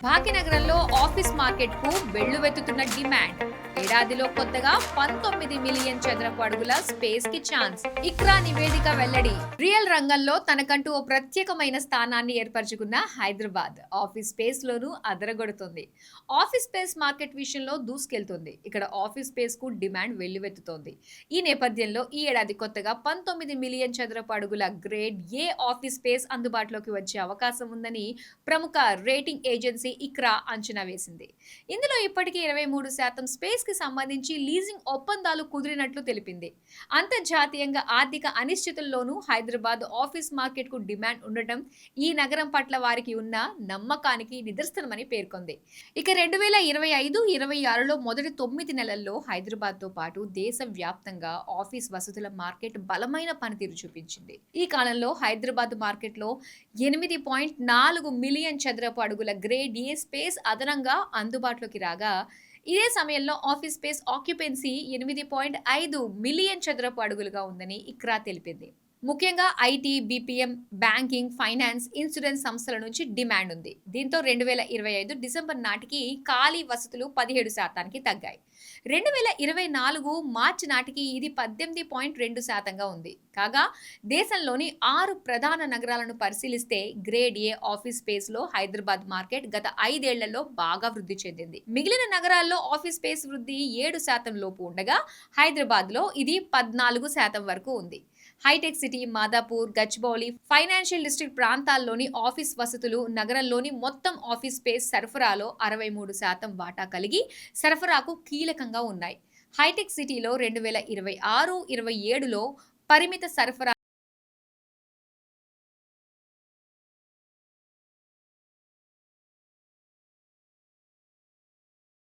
భాగ్యనగరంలో office market కు వెల్లువెత్తుతున్న demand. ఏడాదిలో కొత్తగా 19 మిలియన్ చదరపు అడుగుల స్పేస్ కి ఛాన్స్. ఇక్రా నివేదిక వెల్లడి. రియల్ రంగంలో తనకంటూ ఓ ప్రత్యేకమైన స్థానాన్ని ఏర్పరచుకున్న హైదరాబాద్ ఆఫీస్ స్పేస్ లోనూ అదరగొడుతుంది. ఆఫీస్ స్పేస్ మార్కెట్ విషయంలో దూసుకెళ్తుంది. ఇక్కడ ఆఫీస్ స్పేస్ కు డిమాండ్ వెల్లువెత్తుతోంది. ఈ నేపథ్యంలో ఈ ఏడాది కొత్తగా 19 మిలియన్ చదరపు అడుగుల గ్రేడ్ ఏ ఆఫీస్ స్పేస్ అందుబాటులోకి వచ్చే అవకాశం ఉందని ప్రముఖ రేటింగ్ ఏజెన్సీ ఇక్రా అంచనా వేసింది. ఇందులో ఇప్పటికీ 23% స్పేస్ కి సంబంధించి లీజింగ్ ఒప్పందాలు కుదిరినట్లు తెలిపింది. అంతర్జాతీయంగా ఆర్థిక అనిశ్చితుల్లోనూ హైదరాబాద్ ఆఫీస్ మార్కెట్ కు డిమాండ్ ఉండటం ఈ నగరం పట్ల వారికి ఉన్న నమ్మకానికి నిదర్శనమని పేర్కొంది. ఇక 2025-26లో మొదటి 9 నెలల్లో హైదరాబాద్ తో పాటు దేశవ్యాప్తంగా ఆఫీస్ వసతుల మార్కెట్ బలమైన పనితీరు చూపించింది. ఈ కాలంలో హైదరాబాద్ మార్కెట్లో 8.4 మిలియన్ చదరపు అడుగుల గ్రేడ్ ఏ స్పేస్ అదనంగా అందుబాటులోకి రాగా, ఇదే సమయంలో ఆఫీస్ స్పేస్ ఆక్యుపెన్సీ 8.5 మిలియన్ చదరపు అడుగులుగా ఉందని ఇక్రా తెలిపింది. ముఖ్యంగా IT, BPM, banking, finance, insurance సంస్థల నుంచి డిమాండ్ ఉంది. దీంతో 2025 డిసెంబర్ నాటికి ఖాళీ వసతులు 17% తగ్గాయి. 2024 మార్చి నాటికి ఇది 18.2%గా ఉంది. కాగా దేశంలోని 6 ప్రధాన నగరాలను పరిశీలిస్తే గ్రేడ్ ఏ ఆఫీస్ స్పేస్ లో హైదరాబాద్ మార్కెట్ గత 5 ఏళ్లలో బాగా వృద్ధి చెందింది. మిగిలిన నగరాల్లో ఆఫీస్ స్పేస్ వృద్ధి 7% లోపు ఉండగా హైదరాబాద్ లో ఇది 14% వరకు ఉంది. హైటెక్ సిటీ, మాదాపూర్, గచ్చిబౌలి, ఫైనాన్షియల్ డిస్ట్రిక్ట్ ప్రాంతాల్లోని ఆఫీస్ వసతులు నగరంలోని మొత్తం ఆఫీస్ స్పేస్ సరఫరాలో 63% వాటా కలిగి సరఫరాకు కీలకంగా ఉన్నాయి. హైటెక్ సిటీలో 2026-27లో పరిమిత సరఫరా